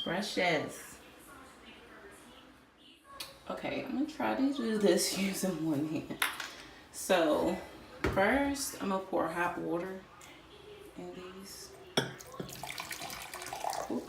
brushes. Okay, I'm gonna try to do this using one hand. So first, I'm gonna pour hot water in these. Ooh.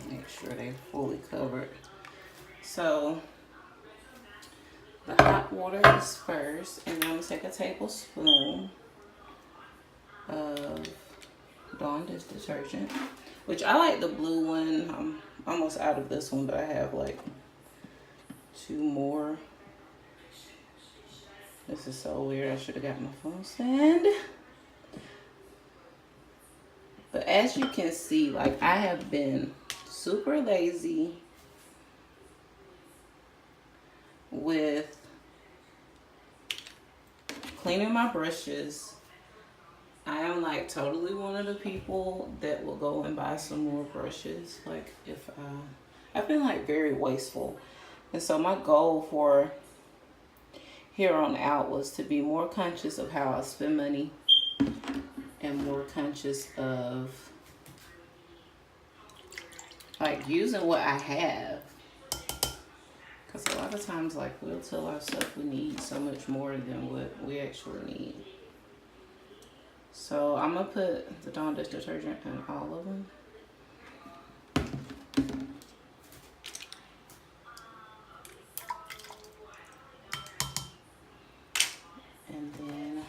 Make sure they're fully covered. So the hot water is first, and then I'm gonna take a tablespoon of Dawn dish detergent, which I like the blue one. I'm almost out of this one, but I have like 2 more. This is so weird. I should have got my phone stand. But as you can see, like, I have been super lazy with cleaning my brushes. I am like totally one of the people that will go and buy some more brushes. Like, if I've been like very wasteful. And so my goal for here on out was to be more conscious of how I spend money and more conscious of like using what I have. Because a lot of times, like, we'll tell ourselves we need so much more than what we actually need. So I'm gonna put the Dawn dish detergent in all of them. And then,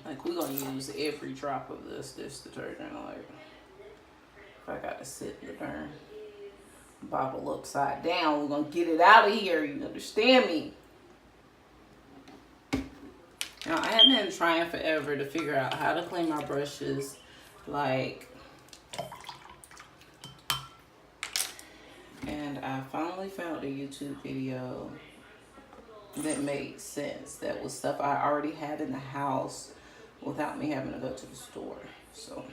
like, we're gonna use every drop of this dish detergent. Like, if I got to sit the darn bottle upside down, we're gonna get it out of here. You understand me? Now, I have been trying forever to figure out how to clean my brushes, like, and I finally found a YouTube video that made sense. That was stuff I already had in the house without me having to go to the store. So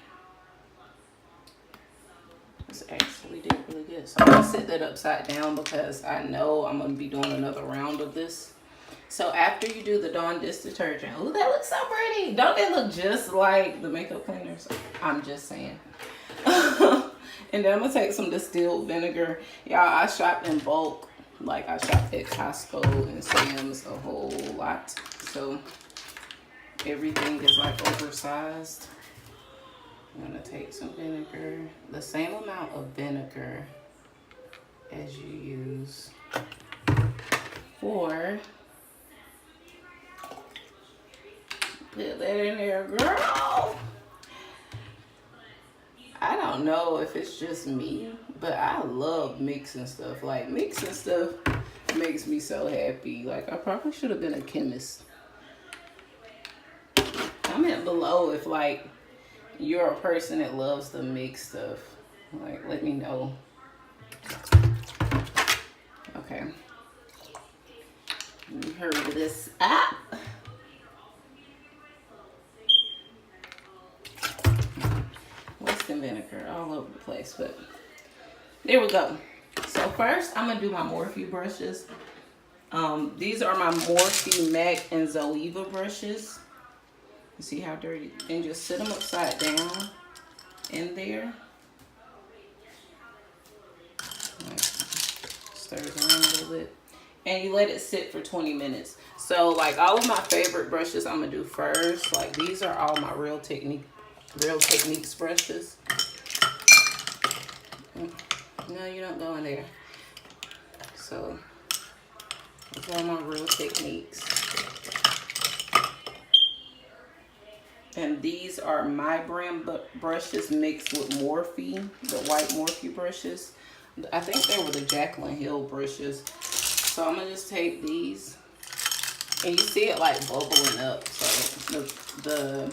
this actually did really good. So I'm gonna sit that upside down because I know I'm gonna be doing another round of this. So after you do the Dawn dish detergent, oh, that looks so pretty. Don't they look just like the makeup cleaners? I'm just saying. And then I'm gonna take some distilled vinegar. Y'all, I shopped in bulk. Like, I shopped at Costco and Sam's a whole lot. So everything is like oversized. I'm gonna take some vinegar, the same amount of vinegar as you use for, put that in there, girl. I don't know if it's just me, but I love mixing stuff. Like, mixing stuff makes me so happy. Like, I probably should have been a chemist. Comment below if, like, you're a person that loves to mix stuff. Like, let me know. Okay. Let me hurry this up. Wasting vinegar all over the place, but there we go. So first, I'm gonna do my Morphe brushes. These are my Morphe MAC and Zoeva brushes. You see how dirty? And just sit them upside down in there. Like, stir it around a little bit. And you let it sit for 20 minutes. So, like, all of my favorite brushes I'm gonna do first. Like, these are all my Real Techniques brushes. No, you don't go in there. So, these are my Real Techniques. And these are my brand brushes mixed with Morphe, the white Morphe brushes. I think they were the Jaclyn Hill brushes. So I'm gonna just take these, and you see it like bubbling up. So the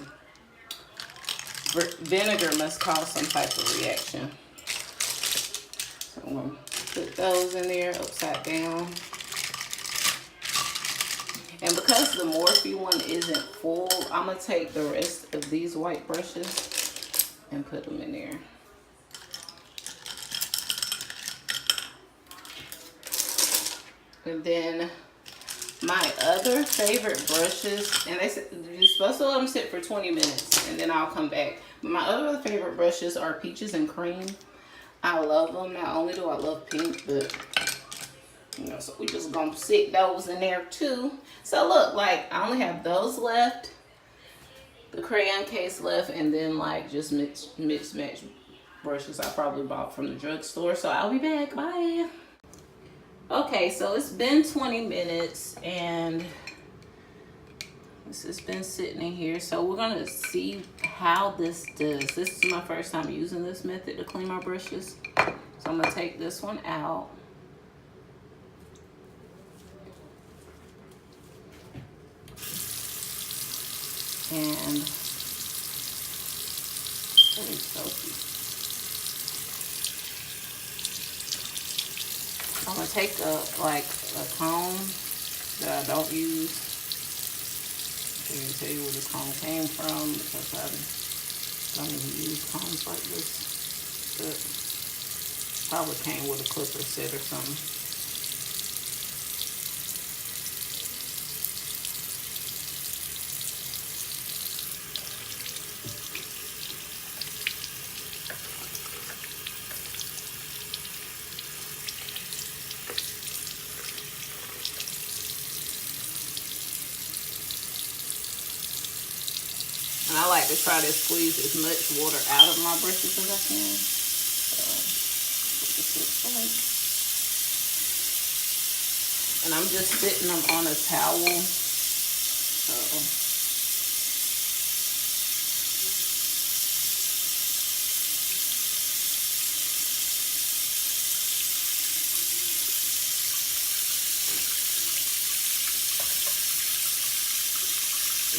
vinegar must cause some type of reaction. So I'm gonna put those in there upside down. And because the Morphe one isn't full, I'm gonna take the rest of these white brushes and put them in there. And then my other favorite brushes, and they said you're supposed to let them sit for 20 minutes and then I'll come back. But my other favorite brushes are Peaches and Cream. I love them. Not only do I love pink, but you know, so we just gonna stick those in there too. So look, like I only have those left, the crayon case left, and then like just mix match brushes I probably bought from the drugstore. So I'll be back. Bye. Okay, so it's been 20 minutes and this has been sitting in here. So we're gonna see how this does. This is my first time using this method to clean my brushes. So I'm gonna take this one out. And very soapy. I'm gonna take a comb that I don't use. I can't tell you where this comb came from because I don't even use combs like this. But probably came with a clipper set or something. And I like to try to squeeze as much water out of my brushes as I can. And I'm just sitting them on a towel.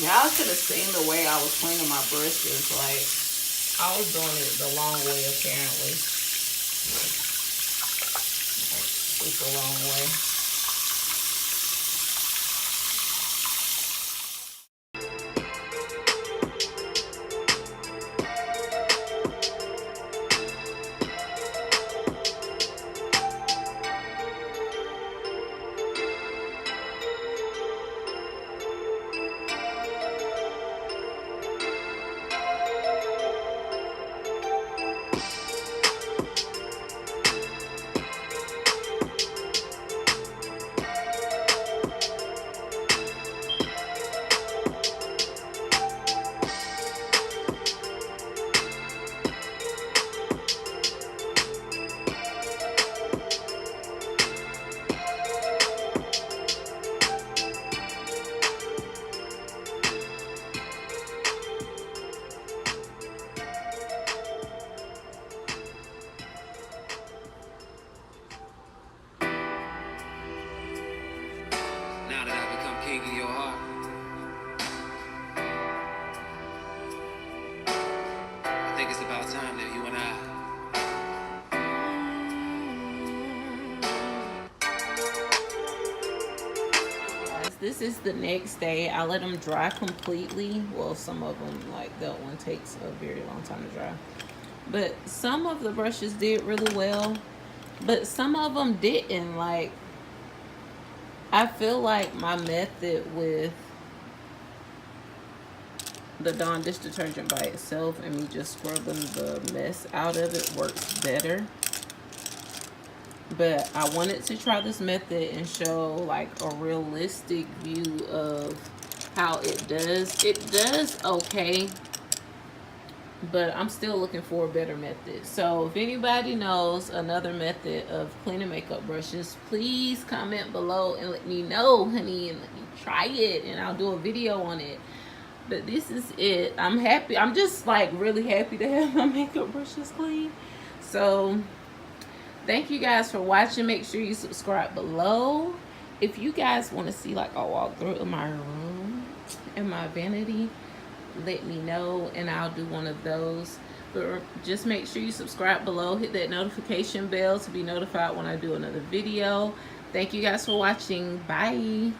Y'all should have seen the way I was cleaning my brushes. Like, I was doing it the long way, apparently. It's a long way. Now that I've become king of your heart, I think it's about time that you and I. Guys, this is the next day. I let them dry completely. Well, some of them, like that one, takes a very long time to dry. But some of the brushes did really well, but some of them didn't. Like, I feel like my method with the Dawn dish detergent by itself and me just scrubbing the mess out of it works better. But I wanted to try this method and show like a realistic view of how it does. It does okay, but I'm still looking for a better method. So if anybody knows another method of cleaning makeup brushes, please comment below and let me know, honey, and let me try it and I'll do a video on it. But this is it. I'm happy. I'm just like really happy to have my makeup brushes clean. So thank you guys for watching. Make sure you subscribe below. If you guys want to see like a walkthrough of my room and my vanity, let me know and I'll do one of those. But just make sure you subscribe below, hit that notification bell to be notified when I do another video. Thank you guys for watching. Bye.